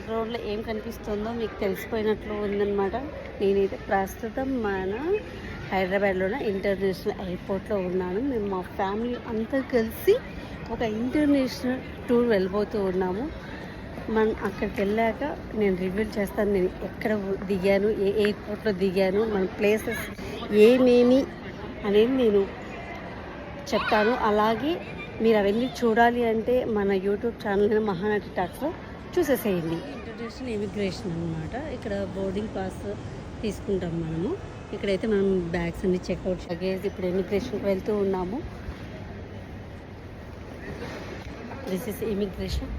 బ్యాక్గ్రౌండ్లో ఏం కనిపిస్తుందో మీకు తెలిసిపోయినట్లు ఉందన్నమాట. నేనైతే ప్రస్తుతం మన హైదరాబాద్లోనే ఇంటర్నేషనల్ ఎయిర్పోర్ట్లో ఉన్నాను. మేము మా ఫ్యామిలీ అంతా కలిసి ఒక ఇంటర్నేషనల్ టూర్ వెళ్ళిపోతూ ఉన్నాము. మనం అక్కడికి వెళ్ళాక నేను రివ్యూ చేస్తాను. నేను ఎక్కడ దిగాను, ఏ ఎయిర్పోర్ట్లో దిగాను, మన ప్లేసెస్ ఏమేమి అనేది నేను చెప్తాను. అలాగే మీరు అవన్నీ చూడాలి అంటే మన యూట్యూబ్ ఛానల్ మహానటి టాక్స్లో చూసేసేయండి. ఇంటర్నేషనల్ ఇమిగ్రేషన్ అనమాట. ఇక్కడ బోర్డింగ్ పాస్ తీసుకుంటాం మనము. ఇక్కడైతే మనం బ్యాగ్స్ అన్ని చెక్అవుట్ లగేజ్ ఇప్పుడు ఇమిగ్రేషన్కి వెళ్తూ ఉన్నాము. This is immigration.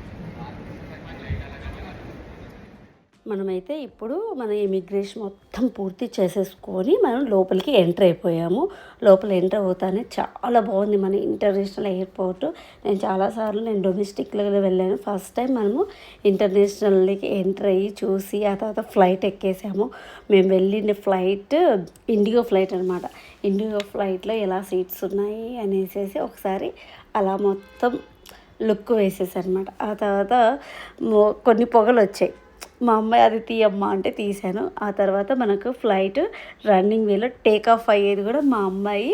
మనమైతే ఇప్పుడు మన ఇమిగ్రేషన్ మొత్తం పూర్తి చేసేసుకొని మనం లోపలికి ఎంటర్ అయిపోయాము. లోపల ఎంటర్ అవుతానే చాలా బాగుంది మన ఇంటర్నేషనల్ ఎయిర్పోర్ట్. నేను చాలాసార్లు డొమెస్టిక్లో వెళ్ళాను. ఫస్ట్ టైం మనము ఇంటర్నేషనల్కి ఎంటర్ అయ్యి చూసి ఆ తర్వాత ఫ్లైట్ ఎక్కేసాము. మేము వెళ్ళిన ఫ్లైట్ ఇండిగో ఫ్లైట్ అనమాట. ఇండిగో ఫ్లైట్లో ఎలా సీట్స్ ఉన్నాయి అనేసి ఒకసారి అలా మొత్తం లుక్ వేసేసనమాట. ఆ తర్వాత కొన్ని పొగలు వచ్చాయి. మా అమ్మాయి అది తీయమ్మా అంటే తీశాను. ఆ తర్వాత మనకు ఫ్లైట్ రన్నింగ్ వేలో టేక్ ఆఫ్ అయ్యేది కూడా మా అమ్మాయి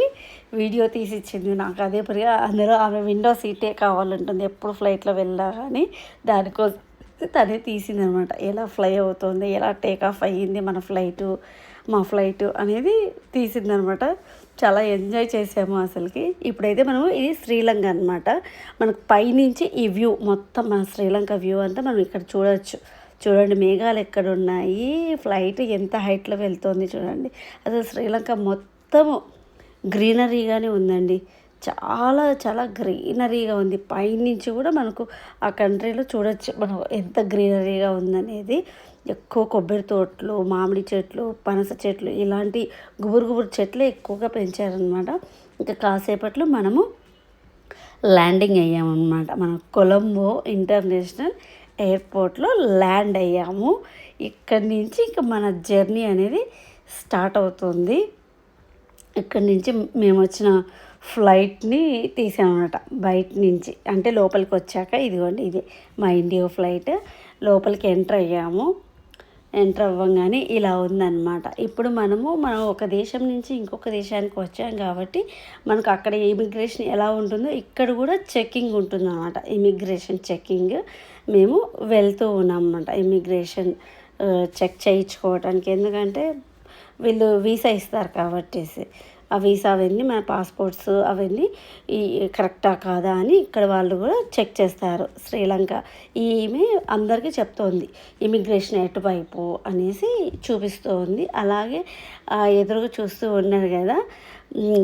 వీడియో తీసి ఇచ్చింది నాకు. అదే పనిగా అందరూ ఆమె విండో సీటే కావాలంటుంది ఎప్పుడు ఫ్లైట్లో వెళ్ళా కానీ, దానికోసం తనే తీసింది అనమాట. ఎలా ఫ్లై అవుతుంది, ఎలా టేక్ ఆఫ్ అయ్యింది మా ఫ్లైట్ అనేది తీసిందనమాట. చాలా ఎంజాయ్ చేసాము అసలుకి. ఇప్పుడైతే మనము ఇది శ్రీలంక అనమాట. మనకు పైనుంచి ఈ వ్యూ మొత్తం మన శ్రీలంక వ్యూ అంతా మనం ఇక్కడ చూడవచ్చు. చూడండి మేఘాలు ఎక్కడ ఉన్నాయి, ఫ్లైట్ ఎంత హైట్లో వెళ్తుంది చూడండి. అసలు శ్రీలంక మొత్తము గ్రీనరీగానే ఉందండి. చాలా చాలా గ్రీనరీగా ఉంది. పైనుంచి కూడా మనకు ఆ కంట్రీలో చూడొచ్చు మనం ఎంత గ్రీనరీగా ఉందనేది. ఎక్కువ కొబ్బరి తోటలు, మామిడి చెట్లు, పనస చెట్లు ఇలాంటి గుబురు చెట్లు ఎక్కువగా పెంచారనమాట. ఇంకా కాసేపట్లో మనము ల్యాండింగ్ అయ్యామన్నమాట. మన కొలంబో ఇంటర్నేషనల్ ఎయిర్పోర్ట్లో ల్యాండ్ అయ్యాము. ఇక్కడి నుంచి ఇంకా మన జర్నీ అనేది స్టార్ట్ అవుతుంది. ఇక్కడి నుంచి మేము వచ్చిన ఫ్లైట్ని తీసామన్నమాట బయట నుంచి. అంటే లోపలికి వచ్చాక ఇదిగోండి ఇది మా ఇండియో ఫ్లైట్. లోపలికి ఎంటర్ అయ్యాము. ఎంటర్ అవ్వగానే ఇలా ఉందన్నమాట. ఇప్పుడు మనం ఒక దేశం నుంచి ఇంకొక దేశానికి వచ్చాం కాబట్టి మనకు అక్కడ ఇమిగ్రేషన్ ఎలా ఉంటుందో ఇక్కడ కూడా చెక్కింగ్ ఉంటుందన్నమాట. ఇమిగ్రేషన్ చెక్కింగ్ మేము వెళ్తూ ఉన్నాం అన్నమాట. ఇమిగ్రేషన్ చెక్ చేయించుకోవడానికి. ఎందుకంటే వీళ్ళు వీసా ఇస్తారు కాబట్టి ఆ వీసా అవన్నీ మన పాస్పోర్ట్స్ అవన్నీ ఈ కరెక్టా కాదా అని ఇక్కడ వాళ్ళు కూడా చెక్ చేస్తారు. శ్రీలంక ఈమె అందరికీ చెప్తోంది ఇమిగ్రేషన్ ఎటువైపు అనేసి చూపిస్తోంది. అలాగే ఎదురుగా చూస్తూ ఉన్నారు కదా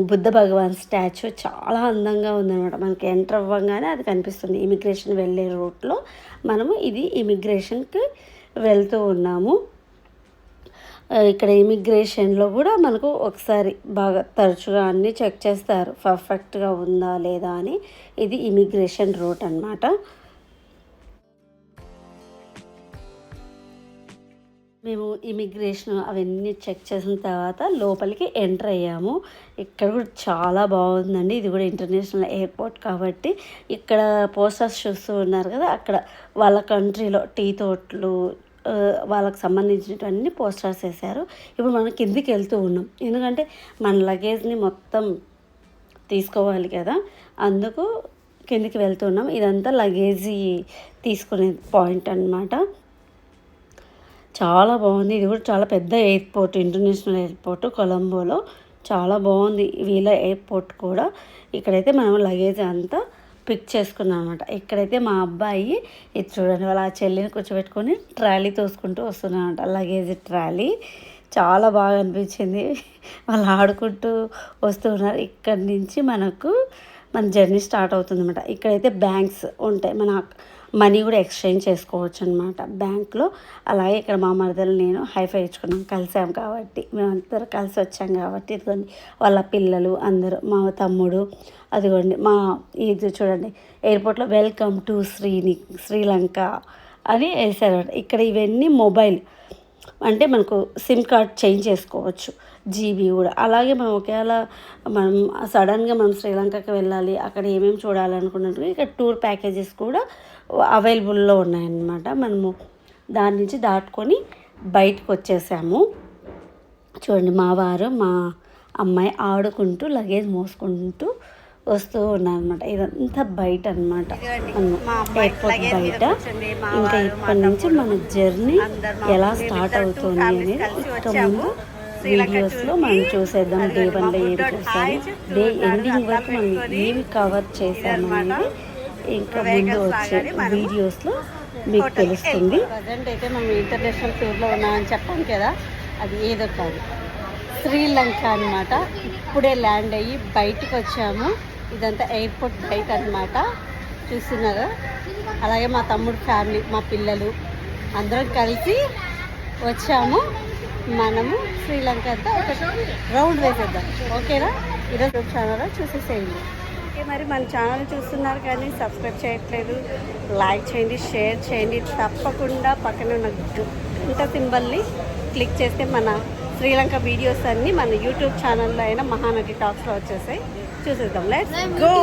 బుద్ధ భగవాన్ స్టాచ్యూ చాలా అందంగా ఉందన్నమాట. మనకి ఎంటర్ అవ్వగానే అది కనిపిస్తుంది. ఇమిగ్రేషన్ వెళ్ళే రూట్లో మనము ఇది ఇమిగ్రేషన్కి వెళ్తూ ఉన్నాము. ఇక్కడ ఇమిగ్రేషన్లో కూడా మనకు ఒకసారి బాగా తరచుగా అన్నీ చెక్ చేస్తారు పర్ఫెక్ట్గా ఉందా లేదా అని. ఇది ఇమిగ్రేషన్ రూట్ అన్నమాట. మేము ఇమిగ్రేషన్ అవన్నీ చెక్ చేసిన తర్వాత లోపలికి ఎంటర్ అయ్యాము. ఇక్కడ కూడా చాలా బాగుందండి. ఇది కూడా ఇంటర్నేషనల్ ఎయిర్పోర్ట్ కాబట్టి ఇక్కడ పోస్టర్స్ చూస్తూ ఉన్నారు కదా, అక్కడ వాళ్ళ కంట్రీలో టీ తోటలు వాళ్ళకి సంబంధించినవన్నీ పోస్టర్స్ వేశారు. ఇప్పుడు మనం కిందికి వెళ్తూ ఉన్నాం. ఎందుకంటే మన లగేజ్ని మొత్తం తీసుకోవాలి కదా, అందుకు కిందికి వెళ్తున్నాం. ఇదంతా లగేజీ తీసుకునే పాయింట్ అన్నమాట. చాలా బాగుంది. ఇది కూడా చాలా పెద్ద ఎయిర్పోర్ట్, ఇంటర్నేషనల్ ఎయిర్పోర్ట్ కొలంబోలో. చాలా బాగుంది వీళ్ళ ఎయిర్పోర్ట్ కూడా. ఇక్కడైతే మనం లగేజ్ అంతా పిక్ చేసుకున్నాం అనమాట. ఇక్కడైతే మా అబ్బాయి ఇది చూడండి వాళ్ళ చెల్లిని కూర్చోబెట్టుకొని ట్రాలీ తోసుకుంటూ వస్తున్నామంట, లగేజ్ ట్రాలీ. చాలా బాగా అనిపించింది. వాళ్ళు ఆడుకుంటూ వస్తూ ఉన్నారు. ఇక్కడి నుంచి మన జర్నీ స్టార్ట్ అవుతుంది అనమాట. ఇక్కడైతే బ్యాంక్స్ ఉంటాయి, మన మనీ కూడా ఎక్స్చేంజ్ చేసుకోవచ్చు అనమాట బ్యాంక్లో. అలాగే ఇక్కడ మా మరదలు నేను హైఫై ఇచ్చుకున్నాం, కలిసాం కాబట్టి మేమందరం కలిసి వచ్చాం కాబట్టి. ఇదిగోండి వాళ్ళ పిల్లలు అందరూ, మా తమ్ముడు, అదిగోండి ఇది చూడండి ఎయిర్పోర్ట్లో వెల్కమ్ టు శ్రీలంక అని వేసారు. ఇక్కడ ఇవన్నీ మొబైల్ అంటే మనకు సిమ్ కార్డ్ చేంజ్ చేసుకోవచ్చు, జీబీ కూడా. అలాగే మనం సడన్గా మనం శ్రీలంకకి వెళ్ళాలి, అక్కడ ఏమేమి చూడాలనుకున్నట్టు ఇక్కడ టూర్ ప్యాకేజెస్ కూడా అవైలబుల్లో ఉన్నాయన్నమాట. మనము దాని నుంచి దాటుకొని బయటకు వచ్చేసాము. చూడండి మా వారు మా అమ్మాయి ఆడుకుంటూ లగేజ్ మోసుకుంటూ వస్తూ ఉన్నారనమాట. ఇదంతా బయట అనమాట, ఎయిర్పోర్ట్ బయట. ఇంకా ఇప్పటి నుంచి మన జర్నీ ఎలా స్టార్ట్ అవుతుంది అనేది ఇక ముందు వీడియోస్లో మనం చూసేద్దాం. డే 1లో ఏమి చూసాము, డే ఎండింగ్ వరకు మనం ఏమి కవర్ చేసాము అనేది ఇంకా ముందు వచ్చే వీడియోస్లో మీకు తెలుస్తుంది. ప్రజెంట్ అయితే మనం ఇంటర్నేషనల్ టూర్లో ఉన్నామని చెప్పాను కదా, అది ఏదో కాదు, శ్రీలంక అనమాట. ఇప్పుడే ల్యాండ్ అయ్యి బయటకు వచ్చాము. ఇదంతా ఎయిర్పోర్ట్ బయట అనమాట, చూస్తున్నారు. అలాగే మా తమ్ముడు ఫ్యామిలీ, మా పిల్లలు అందరం కలిసి వచ్చాము. మనము శ్రీలంక అంతా ఒక రౌండ్ వేసేద్దాం, ఓకేనా? ఈరోజు ఛానల్ చూసేసేయండి. ఓకే, మరి మన ఛానల్ చూస్తున్నారు కానీ సబ్స్క్రైబ్ చేయట్లేదు, లైక్ చేయండి, షేర్ చేయండి. తప్పకుండా పక్కన ఉన్న గంట సింబల్ని క్లిక్ చేస్తే మన శ్రీలంక వీడియోస్ అన్నీ మన యూట్యూబ్ ఛానల్లో అయినా మహానటి టాక్స్లో వచ్చేసాయి. చూసేద్దాం, లెట్స్ గో.